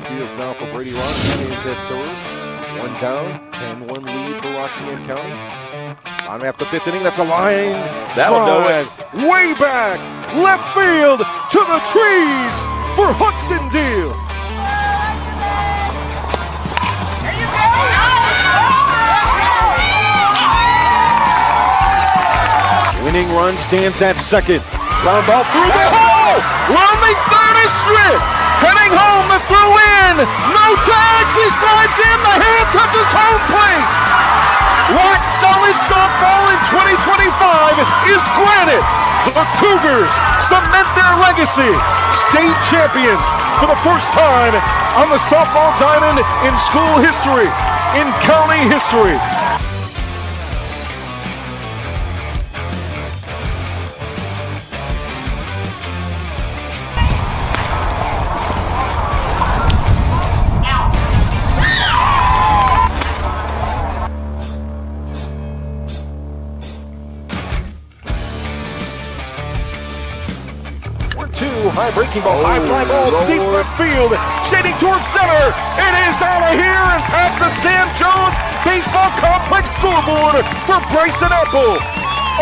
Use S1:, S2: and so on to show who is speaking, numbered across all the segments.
S1: steals now for Brady Ross. Stands at third. One down, 10-1 lead for Rockingham County. Bottom half the fifth inning, that's a line.
S2: That'll do it.
S1: Way back, left field, to the trees for Hudson Deal. Winning run stands at second. Ground ball through the hole. Ramey third is stripped. Heading home, the throw in. No tags. He slides in. The hand touches home plate. Rock solid softball in 2025 is granted. The Cougars cement their legacy. State champions for the first time on the softball diamond in school history, in county history. High breaking ball, high fly ball, deep left field, shading towards center. It is out of here and past the Sam Jones Baseball Complex scoreboard for Bryson Apple.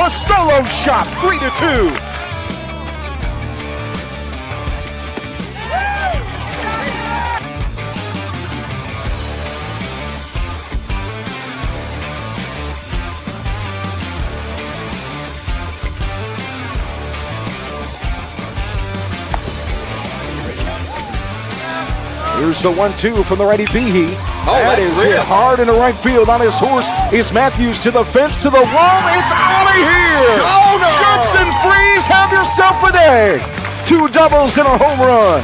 S1: A solo shot, 3-2. Here's the 1-2 from the righty Behe. That is hit hard into right field on his horse. Is Matthews to the fence, to the wall. It's out of here.
S2: Oh, no.
S1: Judson Freeze, have yourself a day. 2 doubles and a home run.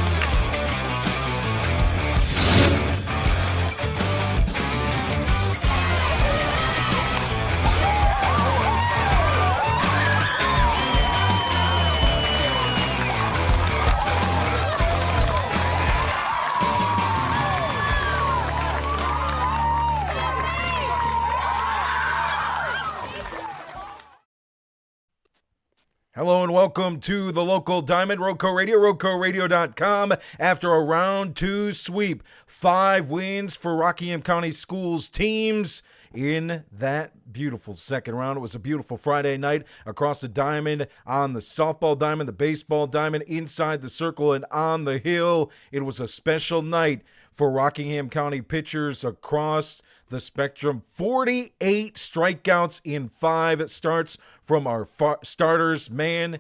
S1: Hello and welcome to the local Diamond, Roco Radio, RocoRadio.com. After a round 2 sweep, 5 wins for Rockingham County Schools teams in that beautiful second round. It was a beautiful Friday night across the diamond, on the softball diamond, the baseball diamond, inside the circle and on the hill. It was a special night for Rockingham County pitchers across the spectrum. 48 strikeouts in 5 starts from our starters. Man,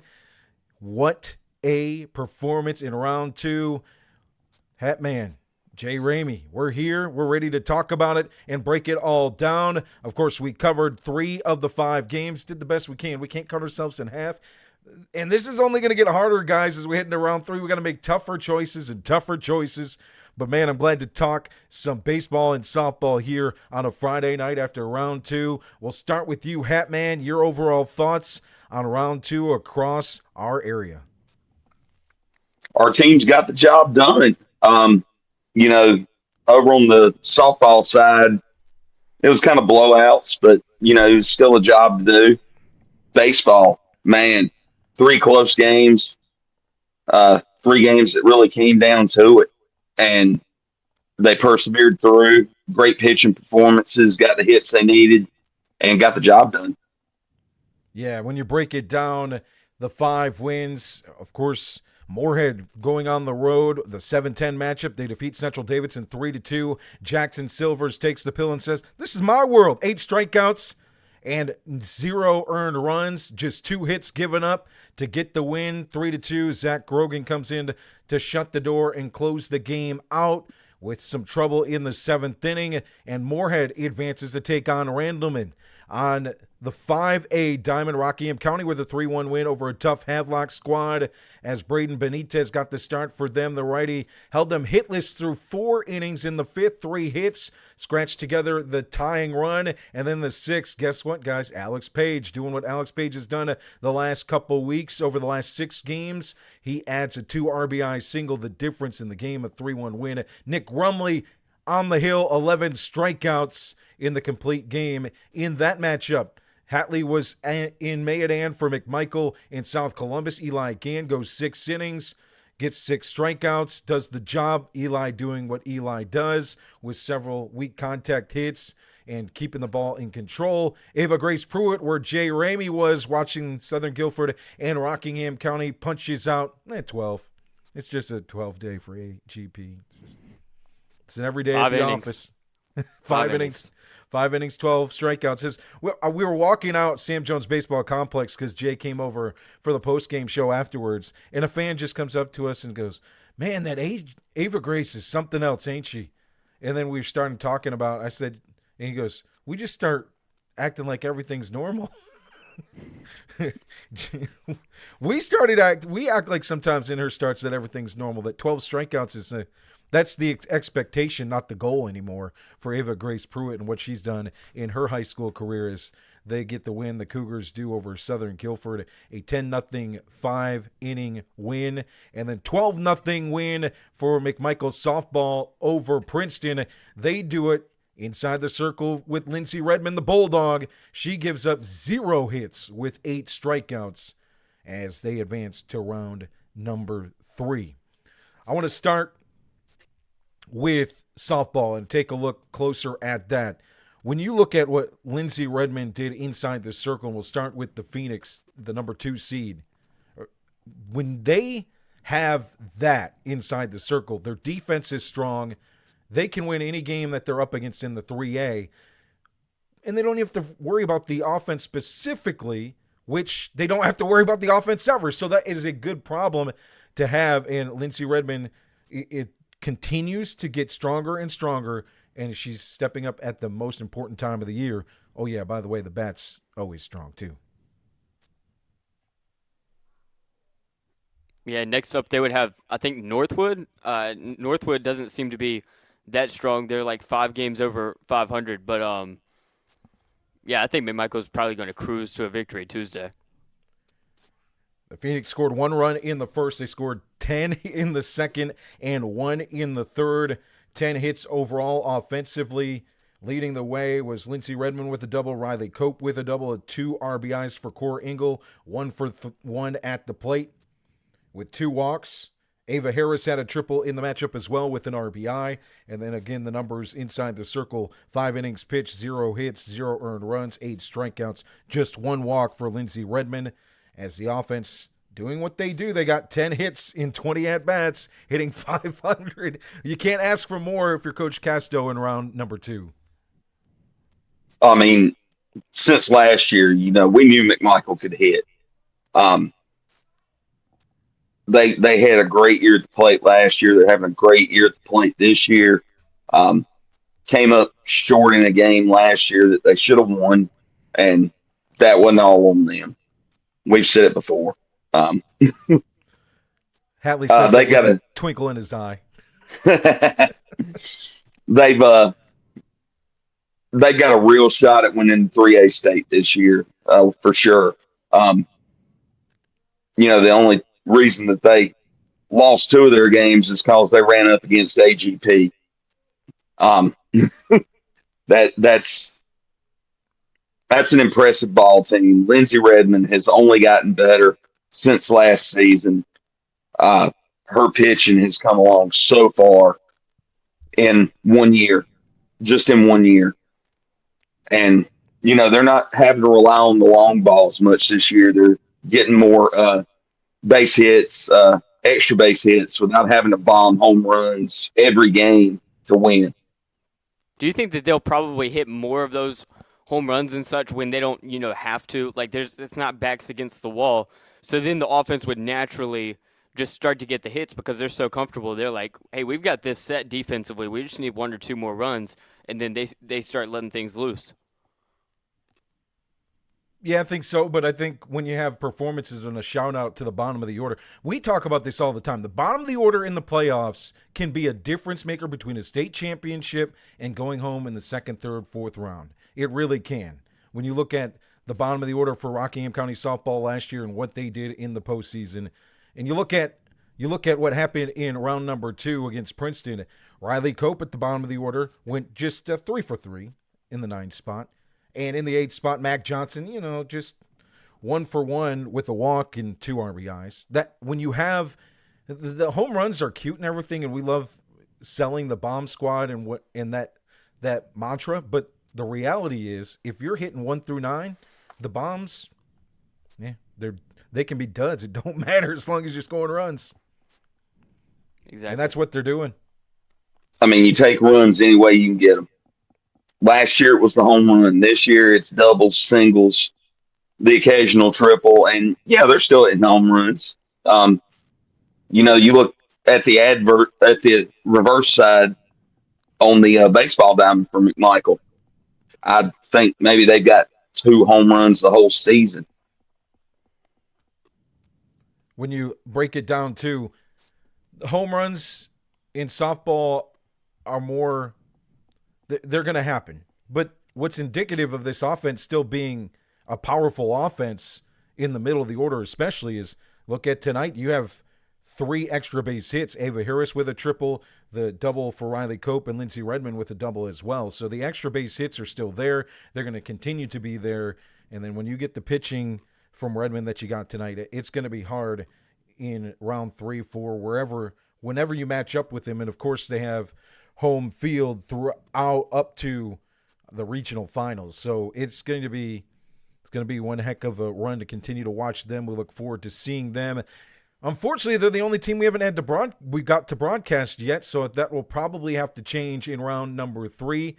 S1: what a performance in round 2. Hatman, Jay Ramey, we're here. We're ready to talk about it and break it all down. Of course, we covered 3 of the 5 games, did the best we can. We can't cut ourselves in half. And this is only going to get harder, guys, as we head into round 3. We got to make tougher choices and tougher choices. But, man, I'm glad to talk some baseball and softball here on a Friday night after round 2. We'll start with you, Hatman. Your overall thoughts on round 2 across our area.
S2: Our team's got the job done. Over on the softball side, it was kind of blowouts, but, it was still a job to do. Baseball, man, 3 close games, 3 games that really came down to it. And they persevered through. Great pitching performances, got the hits they needed, and got the job done.
S1: Yeah, when you break it down, the 5 wins, of course, Moorhead going on the road, the 7-10 matchup. They defeat Central Davidson 3-2. Jackson Silvers takes the pill and says, "This is my world." 8 strikeouts and 0 earned runs, just 2 hits given up to get the win, 3-2. Zach Grogan comes in to shut the door and close the game out with some trouble in the 7th inning, and Moorhead advances to take on Randleman on the 5A Diamond. Rockingham County with a 3-1 win over a tough Havelock squad as Braden Benitez got the start for them. The righty held them hitless through 4 innings. In the 5th, 3 hits, scratched together the tying run, and then the 6th, guess what, guys? Alex Page doing what Alex Page has done the last couple weeks. Over the last 6 games, he adds a 2 RBI single, the difference in the game, a 3-1 win. Nick Rumley on the hill, 11 strikeouts in the complete game in that matchup. Hatley was in Mayodan for McMichael in South Columbus. Eli Gann goes 6 innings. gets 6 strikeouts, does the job. Eli doing what Eli does with several weak contact hits and keeping the ball in control. Ava Grace Pruitt, where Jay Ramey was watching Southern Guilford and Rockingham County, punches out 12. It's just a 12-day for AGP. It's an everyday at the office. 5 innings. 5 innings, 12 strikeouts. We were walking out Sam Jones Baseball Complex because Jay came over for the post-game show afterwards, and a fan just comes up to us and goes, "Man, that Ava Grace is something else, ain't she?" And then we started talking about, I said, and he goes, "We just start acting like everything's normal." we act like sometimes in her starts that everything's normal, that 12 strikeouts is that's the expectation, not the goal anymore for Ava Grace Pruitt. And what she's done in her high school career is they get the win. The Cougars do over Southern Guilford, a 10-0 5-inning win, and then 12-0 win for McMichael softball over Princeton. They do it inside the circle with Lindsey Redmond, the Bulldog. She gives up 0 hits with 8 strikeouts as they advance to round number 3. I want to start with softball and take a look closer at that. When you look at what Lindsey Redmond did inside the circle, and we'll start with the Phoenix, the number 2 seed. When they have that inside the circle, their defense is strong. They can win any game that they're up against in the 3A. And they don't have to worry about the offense specifically, which they don't have to worry about the offense ever. So that is a good problem to have. And Lindsey Redmond, it continues to get stronger and stronger, and she's stepping up at the most important time of the year. Oh, yeah, by the way, the bat's always strong, too.
S3: Yeah, next up they would have, I think, Northwood. Northwood doesn't seem to be that strong. They're like 5 games over 500, but yeah, I think McMichael's probably going to cruise to a victory Tuesday.
S1: The Phoenix scored 1 run in the first. They scored 10 in the second and 1 in the third. 10 hits overall offensively. Leading the way was Lindsey Redmond with a double, Riley Cope with a double, 2 RBIs for Core Engel, 1 for 1 at the plate with 2 walks. Ava Harris had a triple in the matchup as well with an RBI. And then again, the numbers inside the circle: 5 innings pitched, 0 hits, 0 earned runs, 8 strikeouts, just 1 walk for Lindsey Redmond. As the offense doing what they do, they got 10 hits in 20 at-bats, hitting .500. You can't ask for more if you're Coach Casto in round number 2.
S2: I mean, since last year, we knew McMichael could hit. They had a great year at the plate last year. They're having a great year at the plate this year. Came up short in a game last year that they should have won, and that wasn't all on them. We've said it before.
S1: Hatley says
S2: they got
S1: a twinkle in his eye.
S2: They've got a real shot at winning 3A state this year, for sure. The only reason that they lost 2 of their games is because they ran up against AGP. That's an impressive ball team. Lindsey Redmond has only gotten better since last season. Her pitching has come along so far in 1 year, just in 1 year. And, they're not having to rely on the long balls much this year. They're getting more base hits, extra base hits without having to bomb home runs every game to win.
S3: Do you think that they'll probably hit more of those home runs and such when they don't, have to? Like, it's not backs against the wall. So then the offense would naturally just start to get the hits because they're so comfortable. They're like, hey, we've got this set defensively. We just need 1 or 2 more runs, and then they start letting things loose.
S1: Yeah, I think so, but I think when you have performances and a shout-out to the bottom of the order, we talk about this all the time. The bottom of the order in the playoffs can be a difference maker between a state championship and going home in the 2nd, 3rd, 4th round. It really can. When you look at the bottom of the order for Rockingham County softball last year and what they did in the postseason, and you look at what happened in round number 2 against Princeton, Riley Cope at the bottom of the order went just 3 for 3 in the 9th spot. And in the 8th spot, Mac Johnson, just 1 for 1 with a walk and 2 RBIs. That when you have The home runs are cute and everything, and we love selling the bomb squad and that mantra. But the reality is, if you're hitting 1 through 9, the bombs, yeah, they can be duds. It don't matter as long as you're scoring runs.
S3: Exactly.
S1: And that's what they're doing.
S2: I mean, you take runs any way you can get them. Last year it was the home run. This year it's doubles, singles, the occasional triple, and yeah, they're still hitting home runs. You look at the reverse side on the baseball diamond for McMichael. I think maybe they've got 2 home runs the whole season.
S1: When you break it down to home runs in softball are more, they're going to happen. But what's indicative of this offense still being a powerful offense in the middle of the order especially is, look at tonight, you have 3 extra base hits. Ava Harris with a triple, the double for Riley Cope, and Lindsey Redmond with a double as well. So the extra base hits are still there. They're going to continue to be there. And then when you get the pitching from Redmond that you got tonight, it's going to be hard in round 3, 4, whenever you match up with them. And of course they have home field throughout up to the regional finals. So it's going to be one heck of a run to continue to watch them. We look forward to seeing them. Unfortunately, they're the only team we haven't had we got to broadcast yet, so that will probably have to change in round number 3.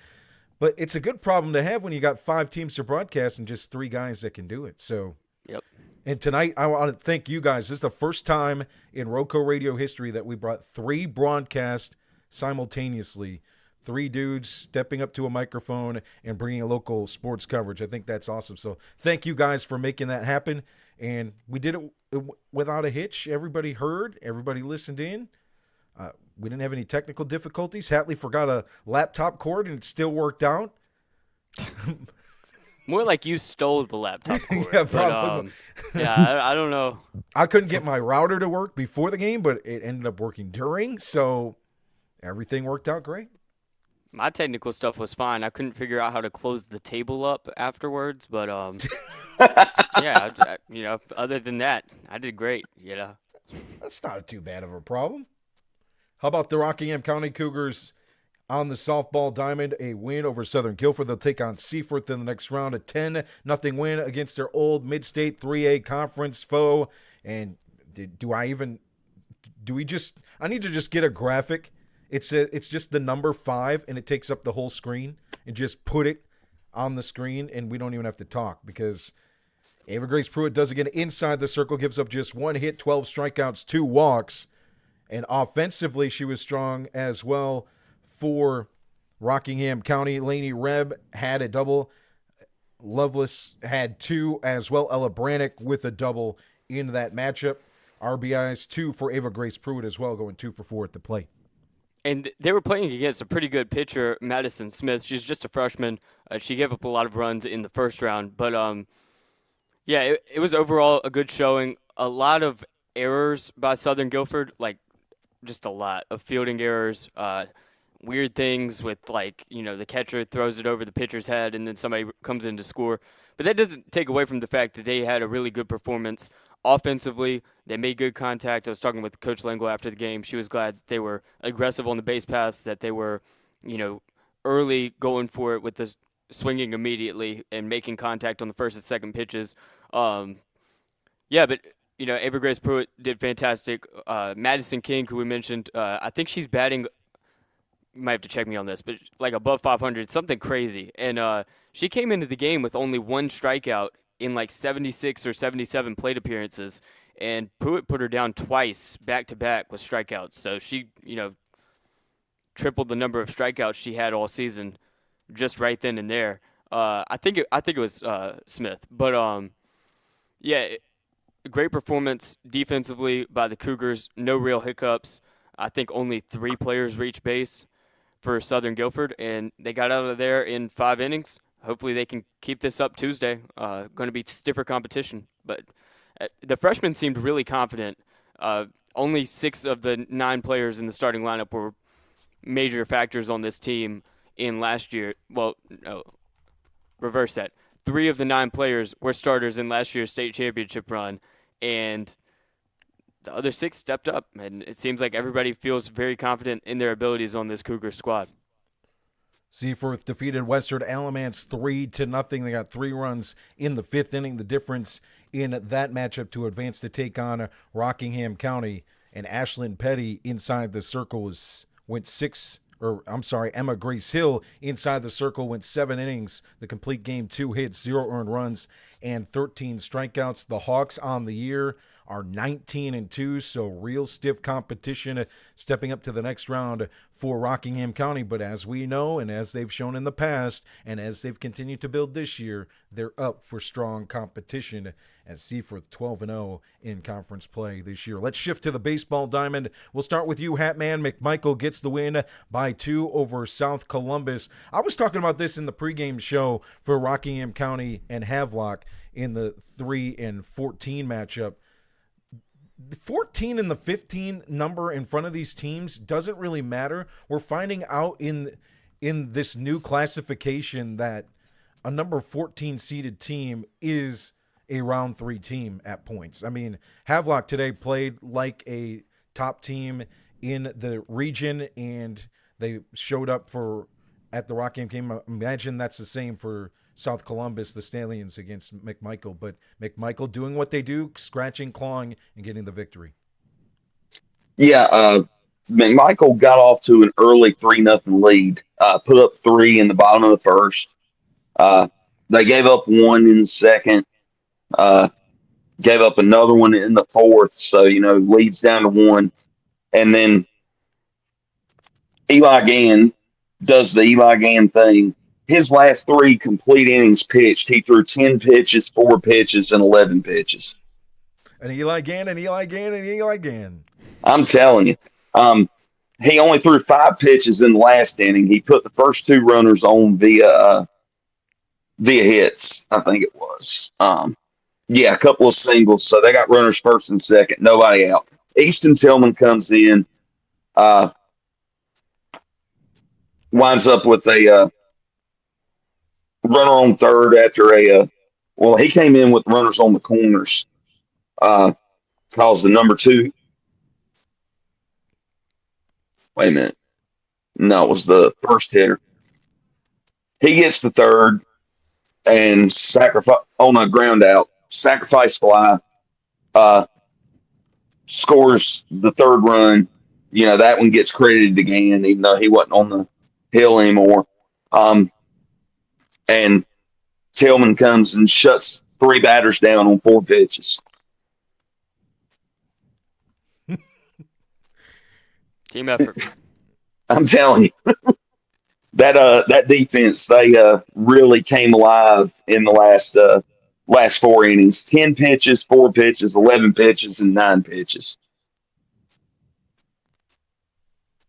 S1: But it's a good problem to have when you got 5 teams to broadcast and just 3 guys that can do it. So,
S3: Yep.
S1: And tonight, I want to thank you guys. This is the first time in ROCO radio history that we brought 3 broadcasts simultaneously. 3 dudes stepping up to a microphone and bringing a local sports coverage. I think that's awesome. So thank you guys for making that happen. And we did it without a hitch. Everybody heard. Everybody listened in. We didn't have any technical difficulties. Hatley forgot a laptop cord, and it still worked out.
S3: More like you stole the laptop cord.
S1: Yeah, probably.
S3: I don't know.
S1: I couldn't get my router to work before the game, but it ended up working during, so everything worked out great.
S3: My technical stuff was fine. I couldn't figure out how to close the table up afterwards, but other than that, I did great.
S1: That's not too bad of a problem. How about the Rockingham County Cougars on the softball diamond? A win over Southern Guilford. They'll take on Seaforth in the next round. A 10-0 win against their old mid-state 3A conference foe. And I need to just get a graphic. It's just the number 5, and it takes up the whole screen, and just put it on the screen, and we don't even have to talk, because Ava Grace Pruitt does again inside the circle, gives up just 1 hit, 12 strikeouts, 2 walks, and offensively she was strong as well for Rockingham County. Laney Reb had a double. Lovelace had 2 as well. Ella Brannick with a double in that matchup. RBIs 2 for Ava Grace Pruitt as well, going 2 for 4 at the plate.
S3: And they were playing against a pretty good pitcher, Madison Smith. She's just a freshman. She gave up a lot of runs in the first round. But, it was overall a good showing. A lot of errors by Southern Guilford, just a lot of fielding errors, weird things with, the catcher throws it over the pitcher's head and then somebody comes in to score. But that doesn't take away from the fact that they had a really good performance offensively. They made good contact. I was talking with Coach Lengo after the game. She was glad that they were aggressive on the base paths, that they were, early going for it with the swinging immediately and making contact on the first and second pitches. Ava Grace Pruitt did fantastic. Madison King, who we mentioned, I think she's batting, you might have to check me on this, but above 500, something crazy. And she came into the game with only 1 strikeout in 76 or 77 plate appearances, and Pruitt put her down twice back-to-back with strikeouts. So she, tripled the number of strikeouts she had all season just right then and there. I think it was Smith. But, great performance defensively by the Cougars. No real hiccups. I think only 3 players reached base for Southern Guilford, and they got out of there in 5 innings. Hopefully they can keep this up Tuesday. Going to be stiffer competition. But the freshmen seemed really confident. Only 6 of the 9 players in the starting lineup were major factors on this team in last year. Well, no, reverse that. 3 of the 9 players were starters in last year's state championship run. And the other 6 stepped up, and it seems like everybody feels very confident in their abilities on this Cougar squad.
S1: Seaforth defeated Western Alamance 3-0. They got 3 runs in the 5th inning. The difference in that matchup to advance to take on Rockingham County, and Ashlyn Petty inside the circle Emma Grace Hill inside the circle went 7 innings. The complete game, 2 hits, 0 earned runs, and 13 strikeouts. The Hawks on the year are 19-2, so real stiff competition stepping up to the next round for Rockingham County. But as we know, and as they've shown in the past, and as they've continued to build this year, they're up for strong competition as Seaforth 12-0 in conference play this year. Let's shift to the baseball diamond. We'll start with you, Hatman. McMichael gets the win by 2 over South Columbus. I was talking about this in the pregame show for Rockingham County and Havelock in the 3-14 matchup. The 14 and the 15 number in front of these teams doesn't really matter. We're finding out in this new classification that a number 14 seeded team is a round 3 team at points. I mean, Havelock today played like a top team in the region, and they showed up at the Rockingham game. Imagine that's the same for South Columbus, the Stallions, against McMichael. But McMichael doing what they do, scratching, clawing, and getting the victory.
S2: Yeah, McMichael got off to an early 3-0 lead, put up 3 in the bottom of the first. They gave up 1 in the second, gave up another one in the fourth, so, leads down to 1. And then Eli Gann does the Eli Gann thing. His last 3 complete innings pitched, he threw 10 pitches, 4 pitches, and 11 pitches.
S1: And Eli Gann, and Eli Gann, and Eli Gann.
S2: I'm telling you. He only threw 5 pitches in the last inning. He put the first 2 runners on via hits, I think it was. A couple of singles. So they got runners first and second, nobody out. Easton Tillman comes in, winds up with a runner on third after he came in with runners on the corners. Calls the number 2. Wait a minute. No, it was the first hitter. He gets the third and sacrifice on a ground out, sacrifice fly, scores the third run. That one gets credited again, even though he wasn't on the hill anymore. And Tillman comes and shuts 3 batters down on 4 pitches.
S3: Team effort.
S2: I'm telling you, that defense, they really came alive in the last 4 innings. 10 pitches, 4 pitches, 11 pitches, and 9 pitches.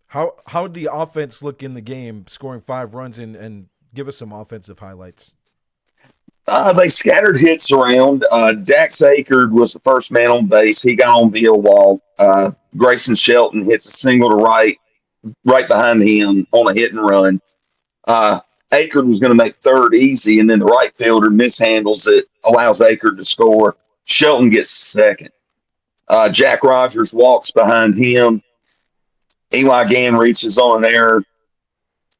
S1: How did the offense look in the game, scoring 5 runs, and give us some offensive highlights?
S2: They scattered hits around. Dax Akerd was the first man on base. He got on via wall. Grayson Shelton hits a single to right behind him on a hit and run. Akerd was going to make third easy, and then the right fielder mishandles it, allows Akerd to score. Shelton gets second. Jack Rogers walks behind him. Eli Gann reaches on an error,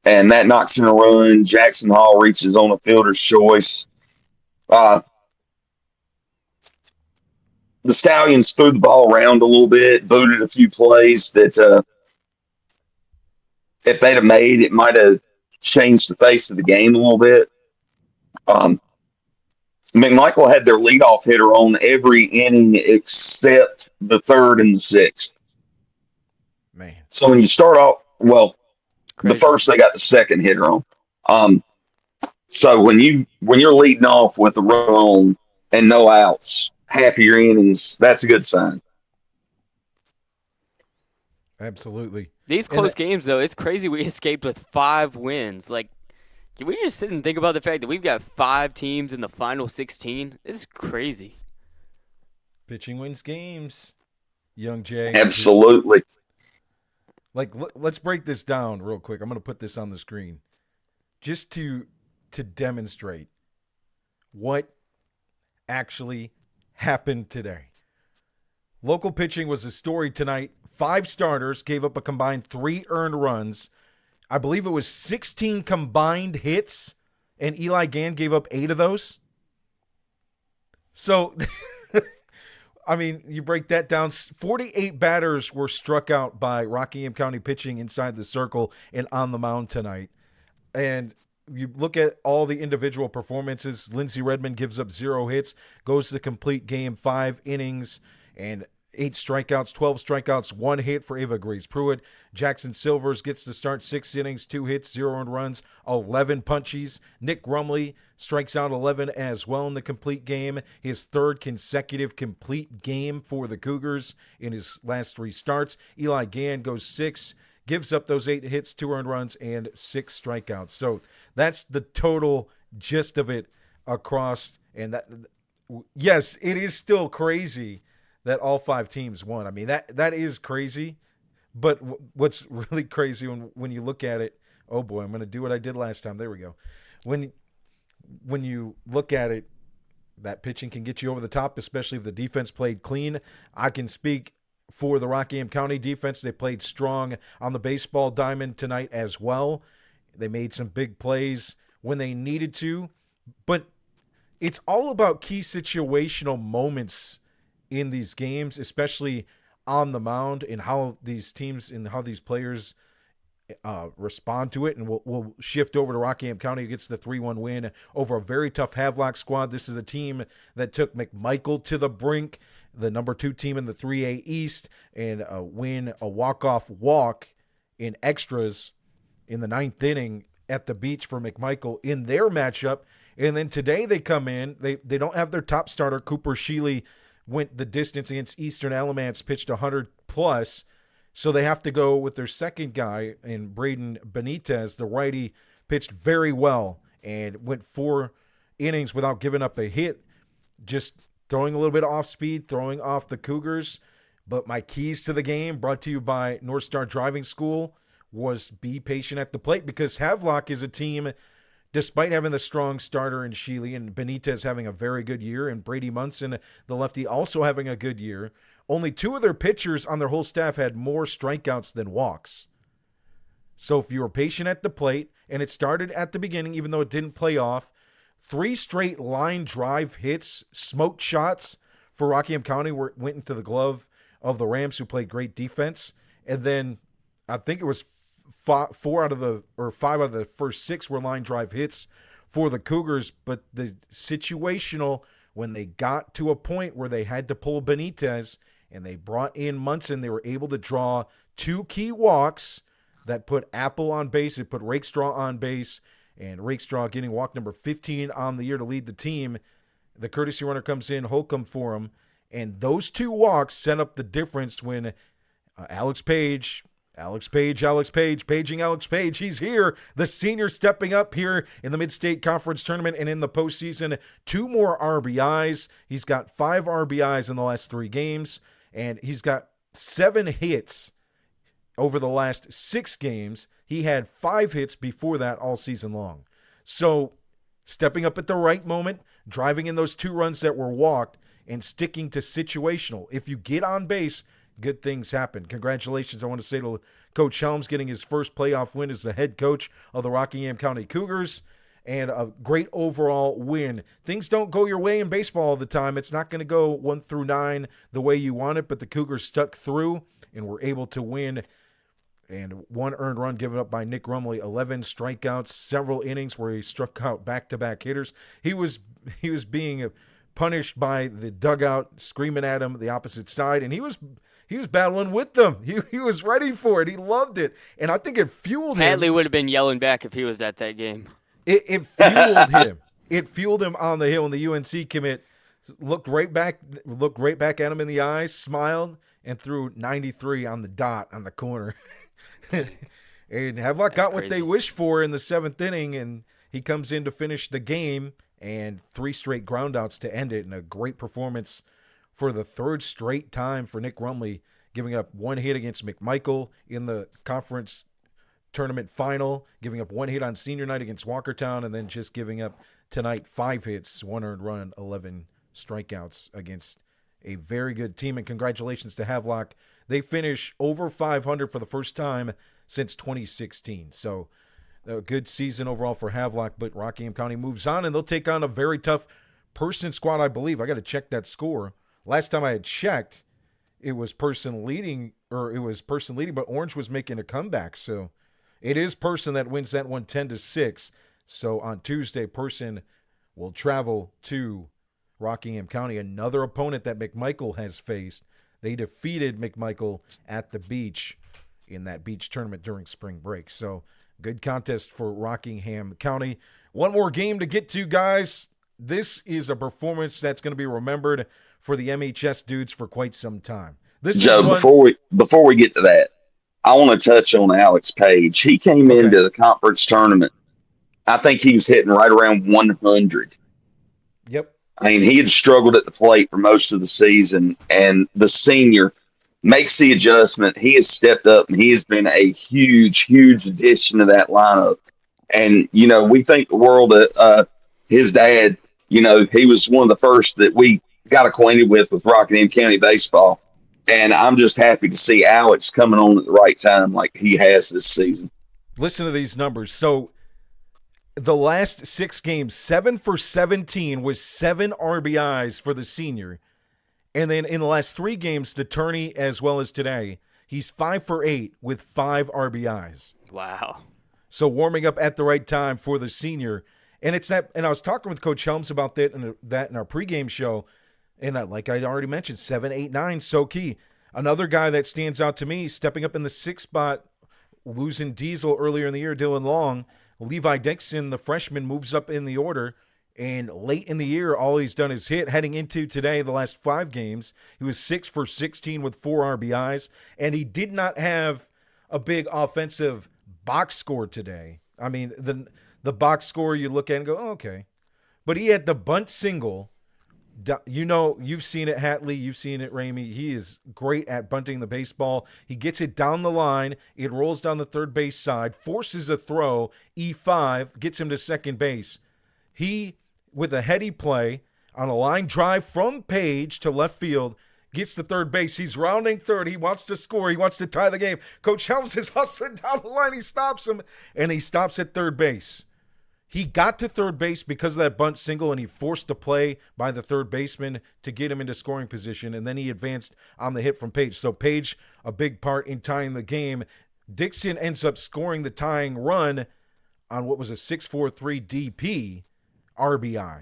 S2: and that knocks in a run. Jackson Hall reaches on a fielder's choice. The Stallions threw the ball around a little bit, booted a few plays that if they'd have made, it might have changed the face of the game a little bit. McMichael had their leadoff hitter on every inning except the 3rd and the 6th.
S1: Man.
S2: So when you start off, the first they got the 2nd hitter on. So when you're leading off with a run on and no outs, half of your innings, that's a good sign.
S1: Absolutely.
S3: These close games, though, it's crazy we escaped with 5 wins. Like, can we just sit and think about the fact that we've got 5 teams in the final 16? This is crazy.
S1: Pitching wins games, Young Jay.
S2: Absolutely.
S1: Like, let's break this down real quick. I'm going to put this on the screen just to demonstrate what actually happened today. Local pitching was a story tonight. 5 starters gave up a combined 3 earned runs. I believe it was 16 combined hits, and Eli Gann gave up 8 of those. So, I mean, you break that down. 48 batters were struck out by Rockingham County pitching inside the circle and on the mound tonight. And you look at all the individual performances. Lindsey Redmond gives up 0 hits, goes to the complete game, 5 innings, and 8 strikeouts, 12 strikeouts, 1 hit for Ava Grace-Pruitt. Jackson Silvers gets to start 6 innings, 2 hits, 0 earned runs, 11 punchies. Nick Rumley strikes out 11 as well in the complete game. His 3rd consecutive complete game for the Cougars in his last 3 starts. Eli Gann goes 6, gives up those 8 hits, 2 earned runs, and 6 strikeouts. So that's the total gist of it across. And that, yes, it is still crazy that all 5 teams won. I mean, that is crazy. But what's really crazy when you look at it, oh boy, I'm going to do what I did last time. There we go. When you look at it, that pitching can get you over the top, especially if the defense played clean. I can speak for the Rockingham County defense. They played strong on the baseball diamond tonight as well. They made some big plays when they needed to. But it's all about key situational moments in these games, especially on the mound, and how these teams and how these players respond to it. And we'll shift over to Rockingham County, who gets the 3-1 win over a very tough Havelock squad. This is a team that took McMichael to the brink, the number 2 team in the 3A East, and win a walk-off walk in extras in the 9th inning at the beach for McMichael in their matchup. And then today they come in. They don't have their top starter. Cooper Sheely went the distance against Eastern Alamance, pitched 100+. So they have to go with their second guy, in Braden Benitez. The righty pitched very well and went 4 innings without giving up a hit, just throwing a little bit off speed, throwing off the Cougars. But my keys to the game, brought to you by North Star Driving School, was be patient at the plate, because Havelock is a team, despite having the strong starter in Sheely and Benitez having a very good year, and Brady Munson, the lefty, also having a good year, only 2 of their pitchers on their whole staff had more strikeouts than walks. So if you were patient at the plate, and it started at the beginning, even though it didn't play off, 3 straight line drive hits, smoked shots for Rockingham County went into the glove of the Rams, who played great defense. And then I think it was 5 out of the first 6 were line drive hits for the Cougars. But the situational, when they got to a point where they had to pull Benitez and they brought in Munson, they were able to draw 2 key walks that put Apple on base. It put Rakestraw on base, and Rakestraw getting walk number 15 on the year to lead the team. The courtesy runner comes in, Holcomb for him, and those 2 walks set up the difference when paging Alex Page. He's here, the senior, stepping up here in the Mid-State Conference Tournament and in the postseason. 2 more RBIs. He's got 5 RBIs in the last 3 games, and he's got 7 hits over the last 6 games. He had 5 hits before that all season long. So stepping up at the right moment, driving in those 2 runs that were walked, and sticking to situational. If you get on base, good things happen. Congratulations, I want to say, to Coach Helms, getting his first playoff win as the head coach of the Rockingham County Cougars, and a great overall win. Things don't go your way in baseball all the time. It's not going to go 1 through 9 the way you want it, but the Cougars stuck through and were able to win. And 1 earned run given up by Nick Rumley, 11 strikeouts, several innings where he struck out back-to-back hitters. He was being punished by the dugout, screaming at him the opposite side, and he was battling with them. He was ready for it. He loved it, and I think it fueled him.
S3: Hatley would have been yelling back if he was at that game.
S1: It fueled him. It fueled him on the hill, and the UNC commit looked right back at him in the eyes, smiled, and threw 93 on the dot on the corner. And Havelock got what they wished for in the 7th inning, and he comes in to finish the game, and 3 straight groundouts to end it, and a great performance for the 3rd straight time for Nick Rumley, giving up 1 hit against McMichael in the conference tournament final, giving up 1 hit on senior night against Walkertown, and then just giving up tonight 5 hits, 1 earned run, 11 strikeouts against a very good team, and congratulations to Havelock. They finish over 500 for the first time since 2016. So a good season overall for Havelock, but Rockingham County moves on, and they'll take on a very tough Person squad, I believe. I got to check that score. Last time I had checked, it was Person leading, but Orange was making a comeback. So it is Person that wins that one 10-6. So on Tuesday, Person will travel to Rockingham County, another opponent that McMichael has faced. They defeated McMichael at the beach in that beach tournament during spring break. So good contest for Rockingham County. One more game to get to, guys. This is a performance that's going to be remembered for the MHS dudes for quite some time.
S2: Joe, before we get to that, I want to touch on Alex Page. He came into the conference tournament. I think he was hitting right around 100.
S1: Yep.
S2: I mean, he had struggled at the plate for most of the season, and the senior makes the adjustment. He has stepped up, and he has been a huge, huge addition to that lineup. And, you know, we think the world of his dad. You know, he was one of the first that we got acquainted with Rockingham County baseball. And I'm just happy to see Alex coming on at the right time like he has this season.
S1: Listen to these numbers. So the last 6 games, 7 for 17 was 7 RBIs for the senior. And then in the last 3 games, the tourney as well as today, he's 5 for 8 with 5 RBIs.
S3: Wow.
S1: So warming up at the right time for the senior. And it's that, and I was talking with Coach Helms about that in our pregame show, and like I already mentioned, 7, 8, 9, so key. Another guy that stands out to me, stepping up in the 6th spot, losing Diesel earlier in the year, Dylan Long. Levi Dixon, the freshman, moves up in the order, and late in the year, all he's done is hit. Heading into today, the last 5 games, he was 6 for 16 with 4 RBIs, and he did not have a big offensive box score today. I mean, the box score you look at and go, oh, okay. But he had the bunt single. You know, you've seen it, Hatley. You've seen it, Ramey. He is great at bunting the baseball. He gets it down the line. It rolls down the third base side, forces a throw, E5, gets him to second base. He, with a heady play on a line drive from Page to left field, gets to third base. He's rounding third. He wants to score. He wants to tie the game. Coach Helms is hustling down the line. He stops him, and he stops at third base. He got to third base because of that bunt single, and he forced a play by the third baseman to get him into scoring position, and then he advanced on the hit from Page. So Page, a big part in tying the game. Dixon ends up scoring the tying run on what was a 6-4-3 DP RBI.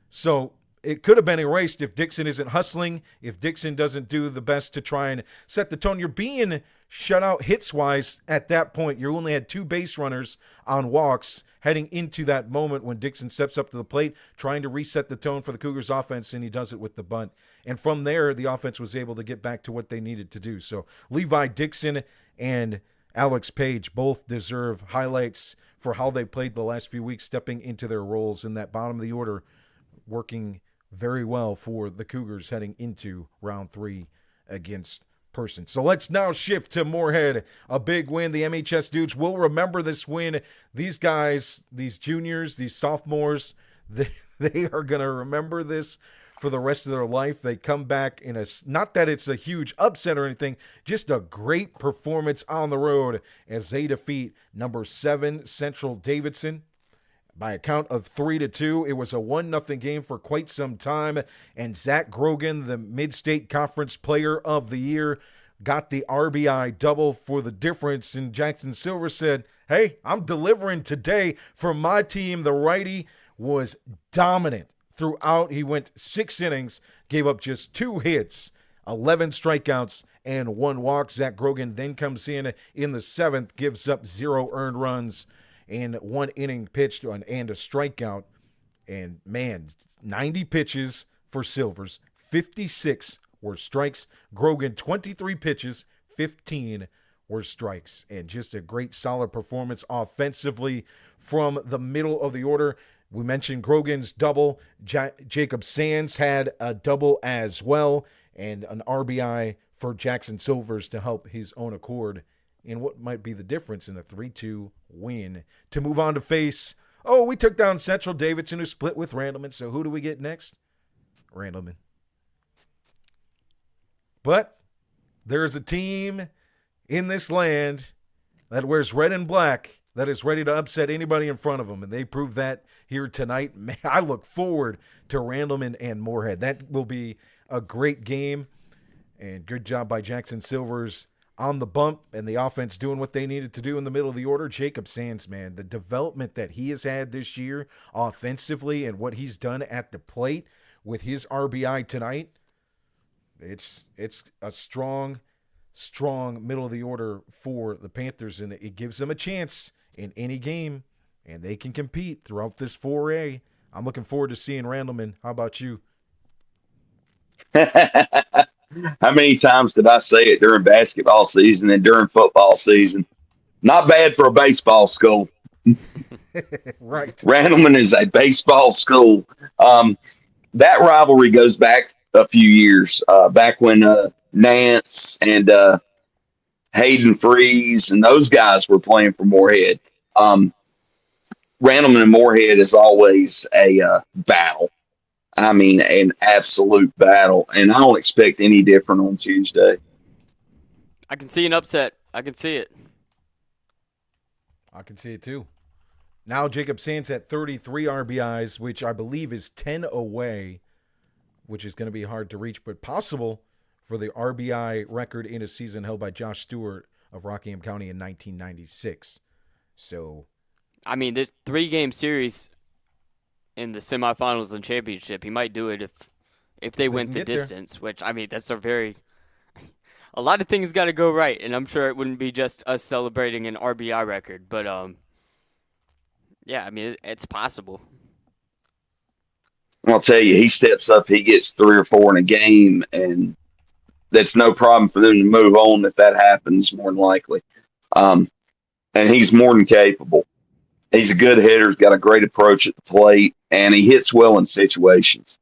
S1: So it could have been erased if Dixon isn't hustling, if Dixon doesn't do the best to try and set the tone. You're being shut out hits-wise at that point. You only had 2 base runners on walks heading into that moment when Dixon steps up to the plate, trying to reset the tone for the Cougars offense, and he does it with the bunt. And from there, the offense was able to get back to what they needed to do. So Levi Dixon and Alex Page both deserve highlights for how they played the last few weeks, stepping into their roles in that bottom of the order, working very well for the Cougars heading into round 3 against Person. So let's now shift to Moorhead. A big win. The MHS dudes will remember this win. These guys, these juniors, these sophomores, they are going to remember this for the rest of their life. They come back in not that it's a huge upset or anything, just a great performance on the road as they defeat number 7 Central Davidson by a count of 3-2. It was a 1-0 game for quite some time, and Zach Grogan, the Mid-State Conference Player of the Year, got the RBI double for the difference, and Jackson Silver said, hey, I'm delivering today for my team. The righty was dominant throughout. He went 6 innings, gave up just 2 hits, 11 strikeouts, and 1 walk. Zach Grogan then comes in the 7th, gives up 0 earned runs, and 1 inning pitched and a strikeout. And, man, 90 pitches for Silvers, 56 were strikes. Grogan, 23 pitches, 15 were strikes. And just a great, solid performance offensively from the middle of the order. We mentioned Grogan's double. Jacob Sands had a double as well, and an RBI for Jackson Silvers to help his own accord in what might be the difference in a 3-2 win to move on to face, we took down Central Davidson, who split with Randleman. So who do we get next? Randleman. But there is a team in this land that wears red and black that is ready to upset anybody in front of them, and they proved that here tonight. Man, I look forward to Randleman and Moorhead. That will be a great game, and good job by Jackson Silvers on the bump and the offense doing what they needed to do in the middle of the order. Jacob Sands, man, the development that he has had this year offensively and what he's done at the plate with his RBI tonight, it's a strong middle of the order for the Panthers, and it gives them a chance in any game, and they can compete throughout this 4A. I'm looking forward to seeing Randleman. How about you?
S2: How many times did I say it during basketball season and during football season? Not bad for a baseball school.
S1: Right.
S2: Randleman is a baseball school. That rivalry goes back a few years, back when Nance and Hayden Freeze and those guys were playing for Moorhead. Randleman and Moorhead is always a battle. I mean, an absolute battle, and I don't expect any different on Tuesday.
S3: I can see an upset. I can see it.
S1: I can see it too. Now Jacob Sands at 33 RBIs, which I believe is 10 away, which is going to be hard to reach, but possible for the RBI record in a season held by Josh Stewart of Rockingham County in 1996. So,
S3: I mean, this 3-game series in the semifinals and championship, he might do it if they went the distance, which, I mean, that's a lot of things got to go right, and I'm sure it wouldn't be just us celebrating an RBI record, but yeah, I mean, it's possible.
S2: I'll tell you, he steps up, he gets 3 or 4 in a game, and that's no problem for them to move on if that happens, more than likely. And he's more than capable. He's a good hitter. He's got a great approach at the plate, and he hits well in situations.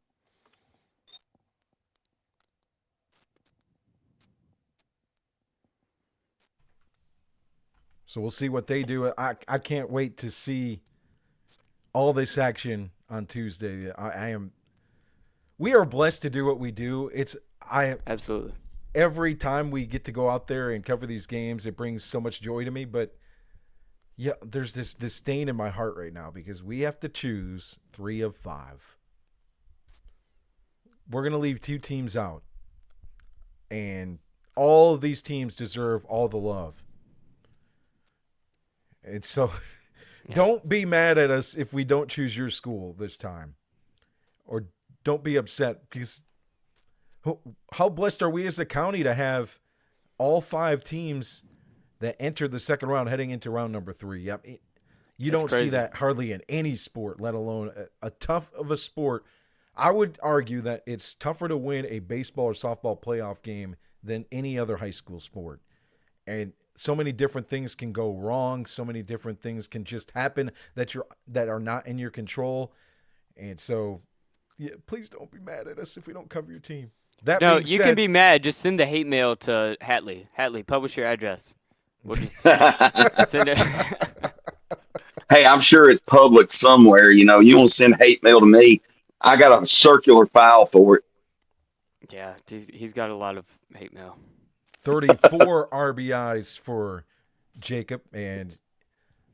S1: So we'll see what they do. I can't wait to see all this action on Tuesday. We are blessed to do what we do.
S3: Absolutely.
S1: Every time we get to go out there and cover these games, it brings so much joy to me. But yeah, there's this disdain in my heart right now because we have to choose 3 of 5. We're going to leave 2 teams out. And all of these teams deserve all the love. And so don't be mad at us if we don't choose your school this time. Or don't be upset because how blessed are we as a county to have all 5 teams that entered the second round heading into round number 3. Yep. You don't see that hardly in any sport, let alone a tough of a sport. I would argue that it's tougher to win a baseball or softball playoff game than any other high school sport. And so many different things can go wrong. So many different things can just happen that are not in your control. And so, yeah, please don't be mad at us if we don't cover your team.
S3: No, you can be mad. Just send the hate mail to Hatley. Hatley, publish your address. We'll just send it.
S2: Hey, I'm sure it's public somewhere. You know, you want to send hate mail to me, I got a circular file for it.
S3: Yeah, he's got a lot of hate mail.
S1: 34 RBIs for Jacob, and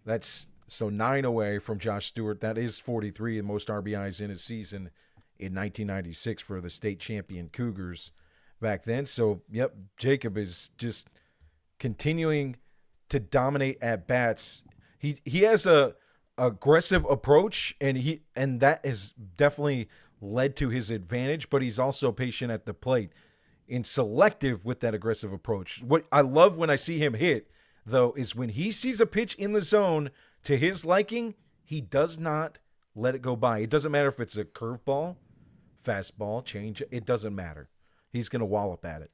S1: that's 9 away from Josh Stewart. That is 43, the most RBIs in a season in 1996 for the state champion Cougars back then. So, yep, Jacob is just continuing to dominate at bats. He has a aggressive approach, and that has definitely led to his advantage, but he's also patient at the plate and selective with that aggressive approach. What I love when I see him hit, though, is when he sees a pitch in the zone to his liking, he does not let it go by. It doesn't matter if it's a curveball, fastball, change. It doesn't matter. He's going to wallop at it.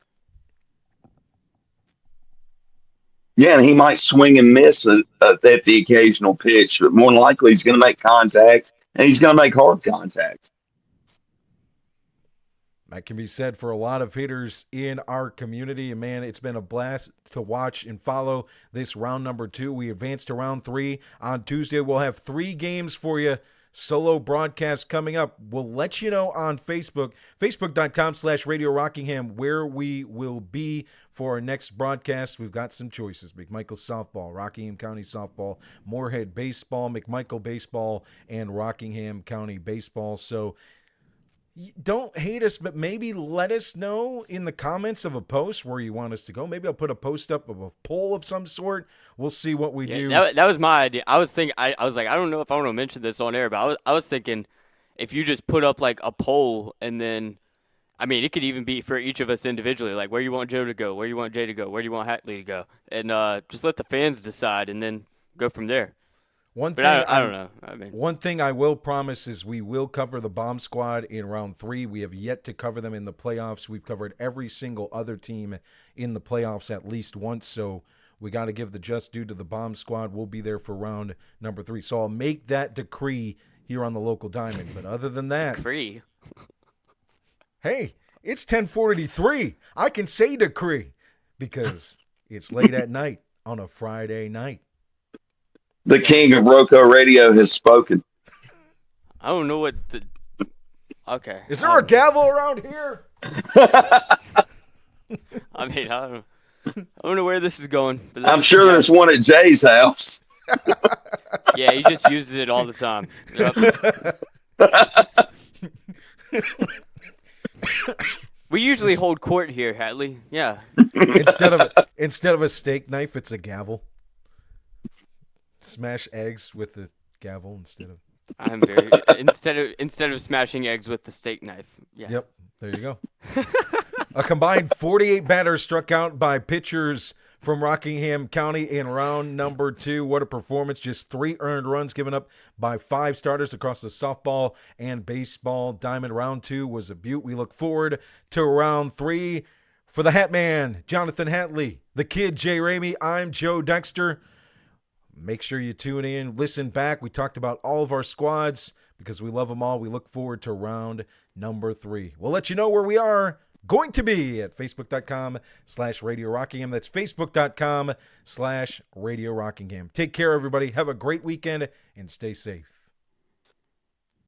S2: Yeah, and he might swing and miss at the occasional pitch, but more than likely he's going to make contact, and he's going to make hard contact.
S1: That can be said for a lot of hitters in our community. And, man, it's been a blast to watch and follow this round number 2. We advance to round 3 on Tuesday. We'll have 3 games for you solo broadcast coming up. We'll let you know on Facebook, facebook.com/Radio Rockingham, where we will be for our next broadcast. We've got some choices: McMichael softball, Rockingham County softball, Moorhead baseball, McMichael baseball, and Rockingham County baseball. So don't hate us, but maybe let us know in the comments of a post where you want us to go. Maybe I'll put a post up of a poll of some sort. We'll see what we do.
S3: That was my idea. I was thinking, I was like, I don't know if I want to mention this on air, but I was thinking if you just put up like a poll, and then, I mean, it could even be for each of us individually, like where you want Joe to go, where you want Jay to go, where do you want Hatley to go, and just let the fans decide, and then go from there. I don't know. I mean,
S1: one thing I will promise is we will cover the Bomb Squad in round 3. We have yet to cover them in the playoffs. We've covered every single other team in the playoffs at least once, so we got to give the just due to the Bomb Squad. We'll be there for round number 3. So I'll make that decree here on the local Diamond. But other than that,
S3: decree.
S1: Hey, it's 10:43. I can say decree because it's late at night on a Friday night.
S2: The king of Roco Radio has spoken.
S3: I don't know what the. Okay.
S1: Is there a gavel around here?
S3: I mean, I don't know where this is going. But
S2: I'm sure there's one at Jay's house.
S3: Yeah, he just uses it all the time. Yep. We usually hold court here, Hatley. Yeah.
S1: Instead of a steak knife, it's a gavel. Smash eggs with the gavel instead of.
S3: Instead of smashing eggs with the steak knife. Yeah.
S1: Yep. There you go. A combined 48 batters struck out by pitchers from Rockingham County in round number 2. What a performance. Just 3 earned runs given up by 5 starters across the softball and baseball diamond. Round 2 was a beaut. We look forward to round 3 for the Hat Man, Jonathan Hatley, the kid, Jay Ramey. I'm Joe Dexter. Make sure you tune in, listen back. We talked about all of our squads because we love them all. We look forward to round number 3. We'll let you know where we are going to be at facebook.com/Radio Rockingham. That's facebook.com/Radio Rockingham. Take care, everybody. Have a great weekend and stay safe.